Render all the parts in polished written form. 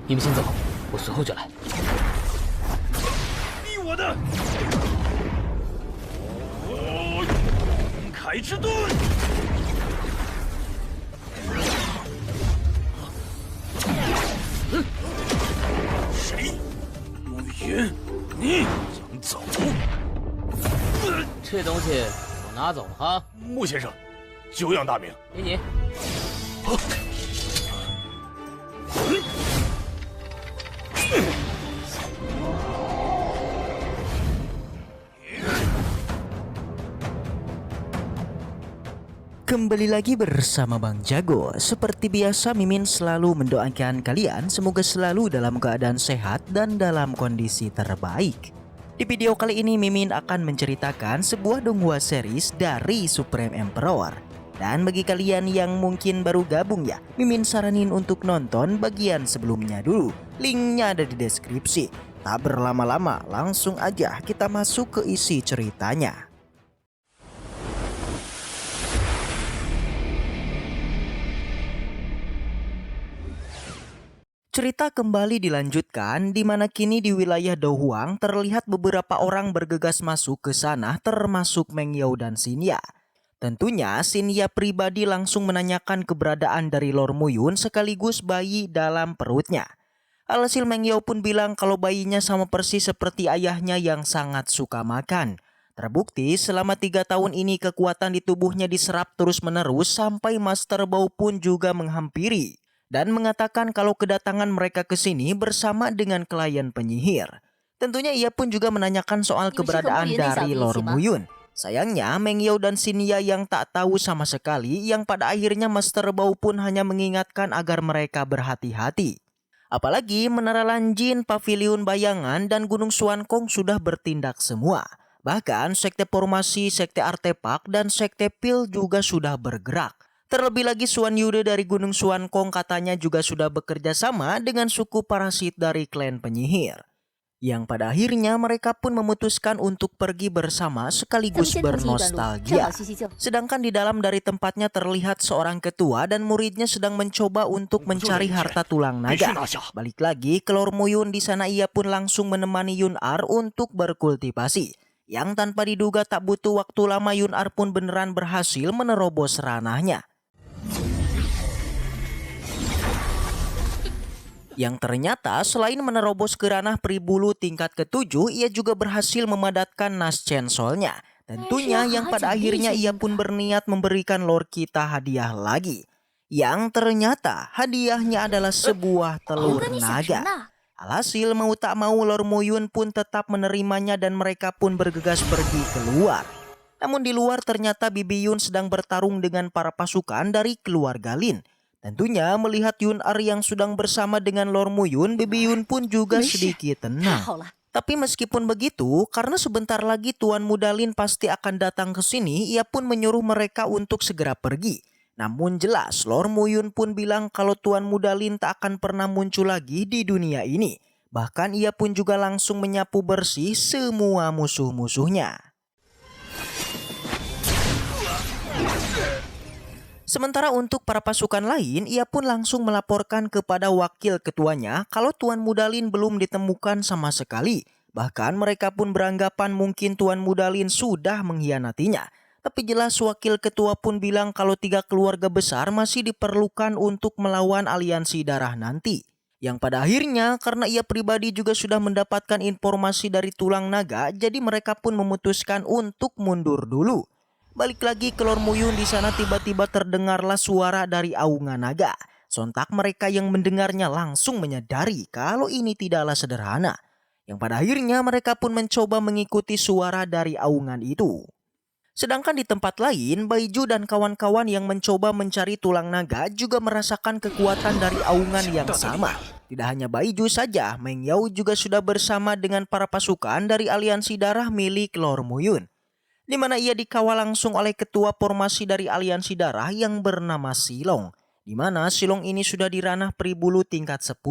你们先走，我随后就来。逼我的！哦，凯之盾！谁？陆云，你想走？这东西我拿走了哈。穆先生，久仰大名。给你。Kembali lagi bersama Bang Jago. Seperti biasa, Mimin selalu mendoakan kalian semoga selalu dalam keadaan sehat dan dalam kondisi terbaik. Di video kali ini Mimin akan menceritakan sebuah donghua series dari Supreme Emperor. Dan bagi kalian yang mungkin baru gabung ya, Mimin saranin untuk nonton bagian sebelumnya dulu. Linknya ada di deskripsi. Tak berlama-lama, langsung aja kita masuk ke isi ceritanya. Cerita kembali dilanjutkan di mana kini di wilayah Douhuang terlihat beberapa orang bergegas masuk ke sana termasuk Meng Yao dan Xinya. Tentunya Xinya pribadi langsung menanyakan keberadaan dari Lord Muyun sekaligus bayi dalam perutnya. Alhasil Meng Yao pun bilang kalau bayinya sama persis seperti ayahnya yang sangat suka makan. Terbukti selama 3 tahun ini kekuatan di tubuhnya diserap terus menerus sampai Master Bao pun juga menghampiri. Dan mengatakan kalau kedatangan mereka ke sini bersama dengan klien penyihir. Tentunya ia pun juga menanyakan soal keberadaan dari Lord Muyun. Sayangnya Meng Yao dan Xinya yang tak tahu sama sekali, yang pada akhirnya Master Bao pun hanya mengingatkan agar mereka berhati-hati. Apalagi Menara Lanjin, Paviliun Bayangan, dan Gunung Suankong sudah bertindak semua. Bahkan Sekte Formasi, Sekte Artepak, dan Sekte Pil juga sudah bergerak. Terlebih lagi Suan Yude dari Gunung Suankong katanya juga sudah bekerja sama dengan suku parasit dari klan penyihir. Yang pada akhirnya mereka pun memutuskan untuk pergi bersama sekaligus bernostalgia. Sedangkan di dalam dari tempatnya terlihat seorang ketua dan muridnya sedang mencoba untuk mencari harta tulang naga. Balik lagi ke Lord Muyun, di sana ia pun langsung menemani Yun Ar untuk berkultivasi. Yang tanpa diduga tak butuh waktu lama Yun Ar pun beneran berhasil menerobos ranahnya. Yang ternyata selain menerobos ke ranah Pribulu tingkat ke-7, ia juga berhasil memadatkan Nas Chainsaw-nya. Tentunya yang pada akhirnya ia pun berniat memberikan Lord kita hadiah lagi. Yang ternyata hadiahnya adalah sebuah telur naga. Alhasil mau tak mau Lord Muyun pun tetap menerimanya dan mereka pun bergegas pergi keluar. Namun di luar ternyata Bibi Yun sedang bertarung dengan para pasukan dari keluarga Lin. Tentunya melihat Yun Ar yang sedang bersama dengan Lord Muyun, Bibi Yun pun juga sedikit tenang. Tapi meskipun begitu, karena sebentar lagi Tuan Muda Lin pasti akan datang ke sini, ia pun menyuruh mereka untuk segera pergi. Namun jelas Lord Muyun pun bilang kalau Tuan Muda Lin tak akan pernah muncul lagi di dunia ini. Bahkan ia pun juga langsung menyapu bersih semua musuh-musuhnya. Sementara untuk para pasukan lain, ia pun langsung melaporkan kepada wakil ketuanya kalau Tuan Muda Lin belum ditemukan sama sekali. Bahkan mereka pun beranggapan mungkin Tuan Muda Lin sudah mengkhianatinya. Tapi jelas wakil ketua pun bilang kalau 3 keluarga besar masih diperlukan untuk melawan aliansi darah nanti. Yang pada akhirnya karena ia pribadi juga sudah mendapatkan informasi dari tulang naga, jadi mereka pun memutuskan untuk mundur dulu. Balik lagi ke Lord Muyun, di sana tiba-tiba terdengarlah suara dari aungan naga. Sontak mereka yang mendengarnya langsung menyadari kalau ini tidaklah sederhana. Yang pada akhirnya mereka pun mencoba mengikuti suara dari aungan itu. Sedangkan di tempat lain, Baiju dan kawan-kawan yang mencoba mencari tulang naga juga merasakan kekuatan dari aungan yang sama. Tidak hanya Baiju saja, Meng Yao juga sudah bersama dengan para pasukan dari aliansi darah milik Lord Muyun, di mana ia dikawal langsung oleh ketua formasi dari aliansi darah yang bernama Silong, di mana Silong ini sudah di ranah Pribulu tingkat 10.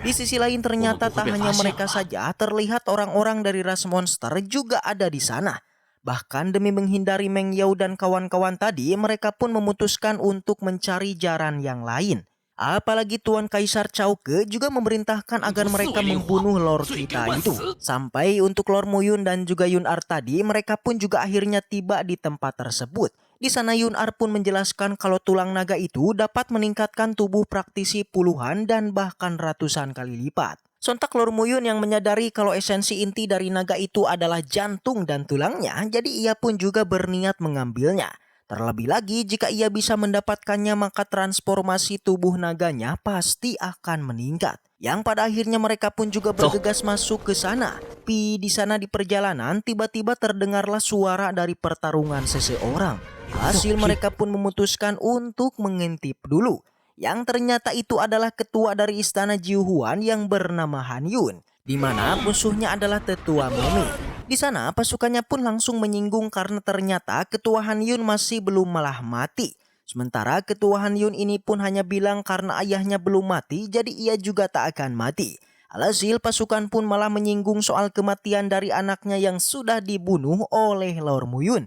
Di sisi lain ternyata tak hanya mereka saja, terlihat orang-orang dari ras monster juga ada di sana. Bahkan demi menghindari Meng Yao dan kawan-kawan tadi, mereka pun memutuskan untuk mencari jalan yang lain. Apalagi Tuan Kaisar Chauke juga memerintahkan agar mereka membunuh Lord kita itu. Sampai untuk Lord Muyun dan juga Yun-ar tadi, mereka pun juga akhirnya tiba di tempat tersebut. Di sana Yun-ar pun menjelaskan kalau tulang naga itu dapat meningkatkan tubuh praktisi puluhan dan bahkan ratusan kali lipat. Sontak Lord Muyun yang menyadari kalau esensi inti dari naga itu adalah jantung dan tulangnya, jadi ia pun juga berniat mengambilnya. Terlebih lagi jika ia bisa mendapatkannya maka transformasi tubuh naganya pasti akan meningkat. Yang pada akhirnya mereka pun juga bergegas masuk ke sana. Tapi di sana di perjalanan tiba-tiba terdengarlah suara dari pertarungan seseorang. Hasil mereka pun memutuskan untuk mengintip dulu. Yang ternyata itu adalah ketua dari istana Jiuhuan yang bernama Han Yun, di mana musuhnya adalah tetua Momi. Di sana pasukannya pun langsung menyinggung karena ternyata ketua Han Yun masih belum malah mati. Sementara ketua Han Yun ini pun hanya bilang karena ayahnya belum mati jadi ia juga tak akan mati. Alhasil pasukan pun malah menyinggung soal kematian dari anaknya yang sudah dibunuh oleh Lord Muyun.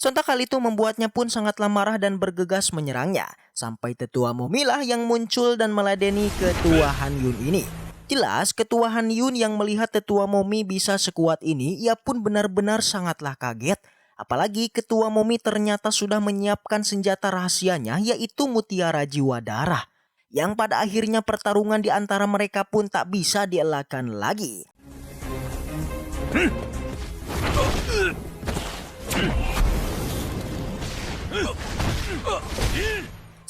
Sontak hal itu membuatnya pun sangatlah marah dan bergegas menyerangnya. Sampai tetua Momilah yang muncul dan meladeni ketua Han Yun ini. Jelas ketua Han Yun yang melihat tetua Momi bisa sekuat ini, ia pun benar-benar sangatlah kaget. Apalagi ketua Momi ternyata sudah menyiapkan senjata rahasianya yaitu mutiara jiwa darah. Yang pada akhirnya pertarungan di antara mereka pun tak bisa dielakkan lagi.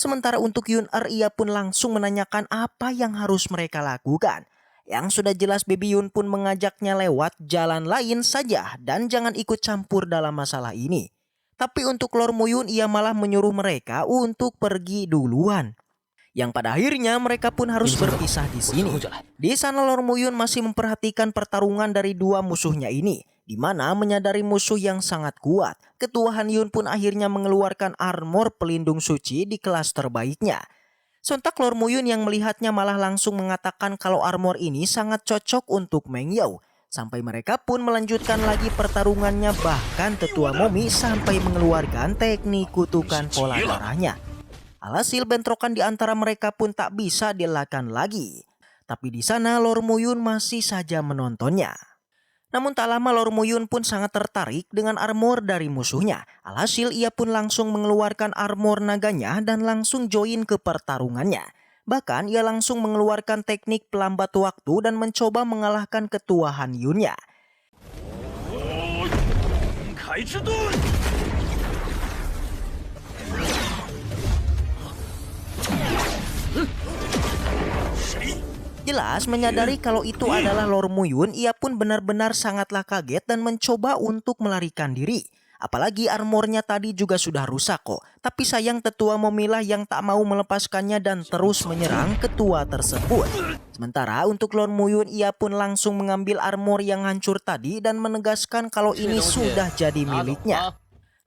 Sementara untuk Yun-ar ia pun langsung menanyakan apa yang harus mereka lakukan. Yang sudah jelas Baby Yun pun mengajaknya lewat jalan lain saja dan jangan ikut campur dalam masalah ini. Tapi untuk Lord Muyun ia malah menyuruh mereka untuk pergi duluan. Yang pada akhirnya mereka pun harus berpisah di sini. Di sana Lord Muyun masih memperhatikan pertarungan dari dua musuhnya ini. Di mana menyadari musuh yang sangat kuat, ketua Han Yun pun akhirnya mengeluarkan armor pelindung suci di kelas terbaiknya. Sontak Lord Muyun yang melihatnya malah langsung mengatakan kalau armor ini sangat cocok untuk Meng Yao. Sampai mereka pun melanjutkan lagi pertarungannya, bahkan tetua Momi sampai mengeluarkan teknik kutukan pola darahnya. Alhasil bentrokan di antara mereka pun tak bisa dielakkan lagi. Tapi di sana Lord Muyun masih saja menontonnya. Namun tak lama Lord Muyun pun sangat tertarik dengan armor dari musuhnya. Alhasil ia pun langsung mengeluarkan armor naganya dan langsung join ke pertarungannya. Bahkan ia langsung mengeluarkan teknik pelambat waktu dan mencoba mengalahkan ketua Han Yunnya. Jelas menyadari kalau itu adalah Lord Muyun, ia pun benar-benar sangatlah kaget dan mencoba untuk melarikan diri. Apalagi armornya tadi juga sudah rusak kok. Tapi sayang tetua Momilah yang tak mau melepaskannya dan terus menyerang ketua tersebut. Sementara untuk Lord Muyun ia pun langsung mengambil armor yang hancur tadi dan menegaskan kalau ini sudah jadi miliknya.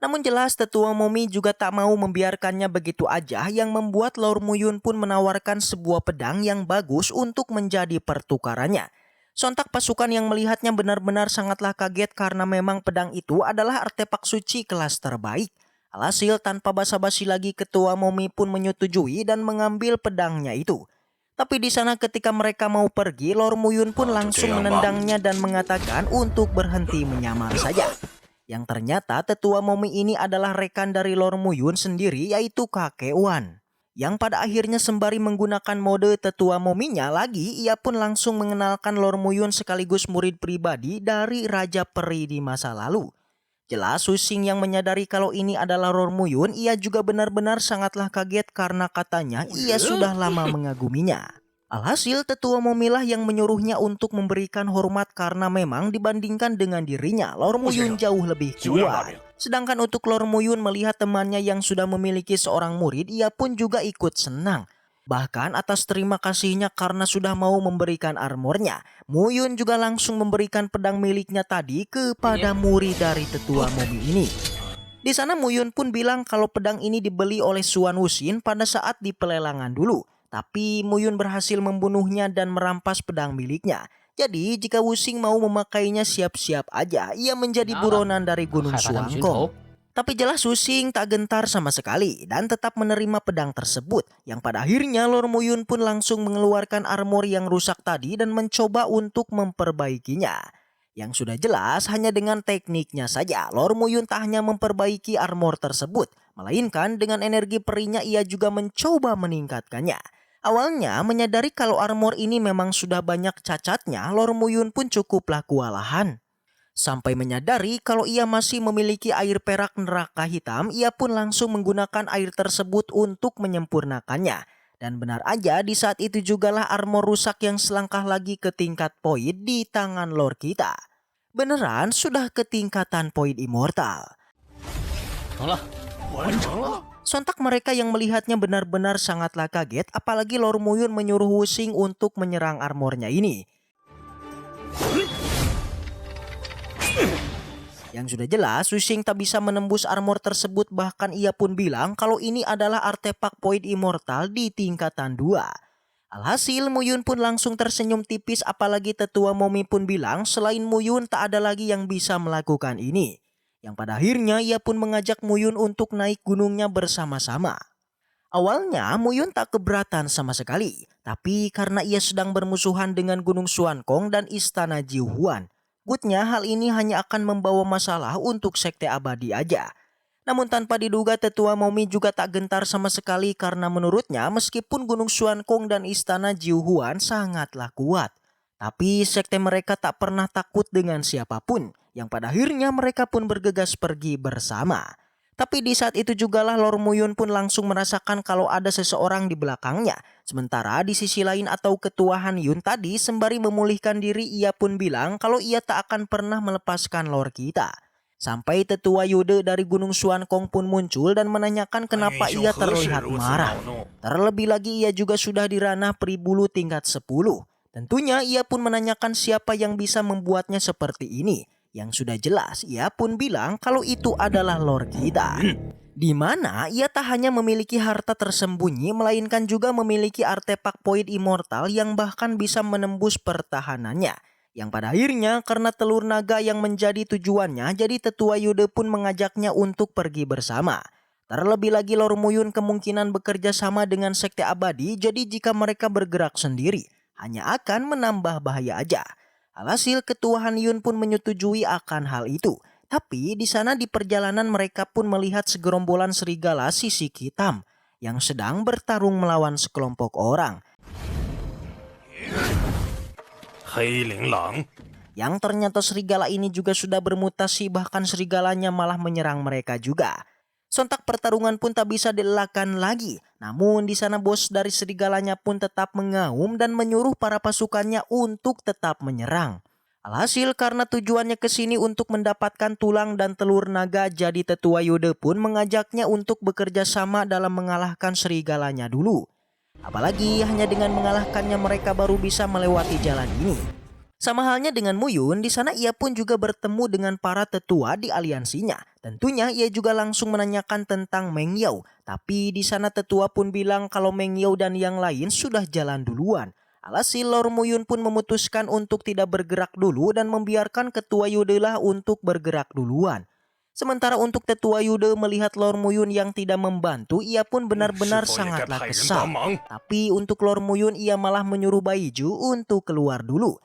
Namun jelas tetua Momi juga tak mau membiarkannya begitu aja, yang membuat Lord Muyun pun menawarkan sebuah pedang yang bagus untuk menjadi pertukarannya. Sontak pasukan yang melihatnya benar-benar sangatlah kaget karena memang pedang itu adalah artefak suci kelas terbaik. Alhasil tanpa basa-basi lagi ketua Momi pun menyetujui dan mengambil pedangnya itu. Tapi di sana ketika mereka mau pergi, Lord Muyun pun langsung menendangnya dan mengatakan untuk berhenti menyamar saja. Yang ternyata tetua Momi ini adalah rekan dari Lord Muyun sendiri, yaitu kakek Wan. Yang pada akhirnya sembari menggunakan mode tetua Mominya lagi, ia pun langsung mengenalkan Lord Muyun sekaligus murid pribadi dari Raja Peri di masa lalu. Jelas Su Xing yang menyadari kalau ini adalah Lord Muyun, ia juga benar-benar sangatlah kaget karena katanya ia sudah lama mengaguminya. Alhasil tetua Momilah yang menyuruhnya untuk memberikan hormat karena memang dibandingkan dengan dirinya, Lord Muyun jauh lebih kuat. Sedangkan untuk Lord Muyun melihat temannya yang sudah memiliki seorang murid, ia pun juga ikut senang. Bahkan atas terima kasihnya karena sudah mau memberikan armornya, Muyun juga langsung memberikan pedang miliknya tadi kepada murid dari tetua Momi ini. Di sana Muyun pun bilang kalau pedang ini dibeli oleh Suan Wuxin pada saat di pelelangan dulu. Tapi Muyun berhasil membunuhnya dan merampas pedang miliknya. Jadi jika Wuxing mau memakainya siap-siap aja, ia menjadi buronan dari Gunung Suangkong. Tapi jelas Susing tak gentar sama sekali dan tetap menerima pedang tersebut. Yang pada akhirnya Lord Muyun pun langsung mengeluarkan armor yang rusak tadi dan mencoba untuk memperbaikinya. Yang sudah jelas hanya dengan tekniknya saja Lord Muyun tak hanya memperbaiki armor tersebut, melainkan dengan energi perinya ia juga mencoba meningkatkannya. Awalnya menyadari kalau armor ini memang sudah banyak cacatnya, Lord Muyun pun cukuplah kewalahan. Sampai menyadari kalau ia masih memiliki air perak neraka hitam, ia pun langsung menggunakan air tersebut untuk menyempurnakannya. Dan benar aja di saat itu jugalah armor rusak yang selangkah lagi ke tingkat poin di tangan Lord kita. Beneran sudah ke tingkatan poin immortal. 成了， 完成了。 Sontak mereka yang melihatnya benar-benar sangatlah kaget, apalagi Lord Muyun menyuruh Wusing untuk menyerang armornya ini. Yang sudah jelas, Wusing tak bisa menembus armor tersebut, bahkan ia pun bilang kalau ini adalah artefak poin immortal di tingkatan 2. Alhasil Muyun pun langsung tersenyum tipis, apalagi tetua Momi pun bilang selain Muyun tak ada lagi yang bisa melakukan ini. Yang pada akhirnya ia pun mengajak Muyun untuk naik gunungnya bersama-sama. Awalnya Muyun tak keberatan sama sekali, tapi karena ia sedang bermusuhan dengan Gunung Xuankong dan Istana Jiuhuan, takutnya hal ini hanya akan membawa masalah untuk sekte abadi aja. Namun tanpa diduga tetua Momi juga tak gentar sama sekali karena menurutnya meskipun Gunung Xuankong dan Istana Jiuhuan sangatlah kuat, tapi sekte mereka tak pernah takut dengan siapapun, yang pada akhirnya mereka pun bergegas pergi bersama. Tapi di saat itu jugalah Lord Muyun pun langsung merasakan kalau ada seseorang di belakangnya. Sementara di sisi lain atau ketua Han Yun tadi sembari memulihkan diri ia pun bilang kalau ia tak akan pernah melepaskan Lord kita. Sampai tetua Yude dari Gunung Xuankong pun muncul dan menanyakan kenapa ia terlihat marah. Terlebih lagi ia juga sudah di ranah pribulu tingkat 10. Tentunya ia pun menanyakan siapa yang bisa membuatnya seperti ini. Yang sudah jelas ia pun bilang kalau itu adalah Lord kita. Di mana ia tak hanya memiliki harta tersembunyi melainkan juga memiliki artefak poin immortal yang bahkan bisa menembus pertahanannya. Yang pada akhirnya karena telur naga yang menjadi tujuannya, jadi tetua Yude pun mengajaknya untuk pergi bersama. Terlebih lagi Lord Muyun kemungkinan bekerja sama dengan sekte abadi, jadi jika mereka bergerak sendiri hanya akan menambah bahaya aja. Alhasil ketua Han Yun pun menyetujui akan hal itu. Tapi di sana di perjalanan mereka pun melihat segerombolan serigala sisik hitam yang sedang bertarung melawan sekelompok orang. Hei Ling Lang, Yang ternyata serigala ini juga sudah bermutasi, bahkan serigalanya malah menyerang mereka juga. Sontak pertarungan pun tak bisa dielakkan lagi. Namun di sana bos dari serigalanya pun tetap mengaum dan menyuruh para pasukannya untuk tetap menyerang. Alhasil karena tujuannya ke sini untuk mendapatkan tulang dan telur naga, jadi tetua Yude pun mengajaknya untuk bekerja sama dalam mengalahkan serigalanya dulu. Apalagi hanya dengan mengalahkannya mereka baru bisa melewati jalan ini. Sama halnya dengan Muyun, di sana ia pun juga bertemu dengan para tetua di aliansinya. Tentunya ia juga langsung menanyakan tentang Meng Yao. Tapi di sana tetua pun bilang kalau Meng Yao dan yang lain sudah jalan duluan. Alhasil Lord Muyun pun memutuskan untuk tidak bergerak dulu dan membiarkan ketua Yude lah untuk bergerak duluan. Sementara untuk tetua Yude melihat Lord Muyun yang tidak membantu, ia pun benar-benar sangatlah kesal. Tapi untuk Lord Muyun ia malah menyuruh Baiju untuk keluar dulu.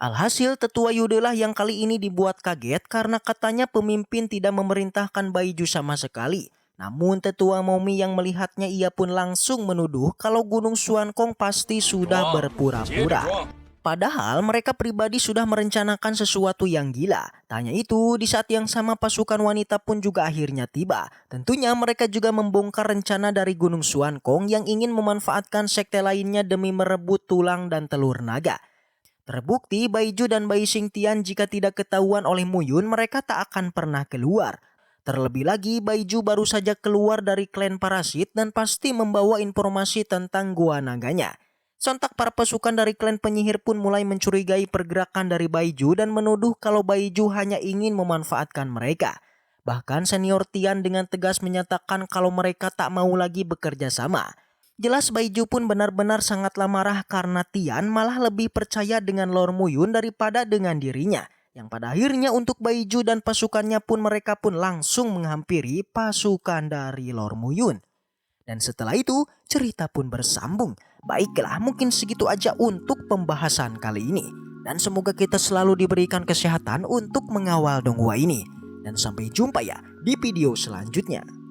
Alhasil tetua Yude lah yang kali ini dibuat kaget karena katanya pemimpin tidak memerintahkan Baiju sama sekali. Namun tetua Momi yang melihatnya ia pun langsung menuduh kalau Gunung Xuankong pasti sudah berpura-pura. Padahal mereka pribadi sudah merencanakan sesuatu yang gila. Tak hanya itu, di saat yang sama pasukan wanita pun juga akhirnya tiba. Tentunya mereka juga membongkar rencana dari Gunung Xuankong yang ingin memanfaatkan sekte lainnya demi merebut tulang dan telur naga. Terbukti Baiju dan Bai Xingtian jika tidak ketahuan oleh Muyun mereka tak akan pernah keluar. Terlebih lagi Baiju baru saja keluar dari klan parasit dan pasti membawa informasi tentang gua naganya. Sontak para pasukan dari klan penyihir pun mulai mencurigai pergerakan dari Baiju dan menuduh kalau Baiju hanya ingin memanfaatkan mereka. Bahkan senior Tian dengan tegas menyatakan kalau mereka tak mau lagi bekerja sama. Jelas Baiju pun benar-benar sangatlah marah karena Tian malah lebih percaya dengan Lord Muyun daripada dengan dirinya. Yang pada akhirnya untuk Baiju dan pasukannya pun mereka pun langsung menghampiri pasukan dari Lord Muyun. Dan setelah itu cerita pun bersambung. Baiklah, mungkin segitu aja untuk pembahasan kali ini. Dan semoga kita selalu diberikan kesehatan untuk mengawal Donghua ini. Dan sampai jumpa ya di video selanjutnya.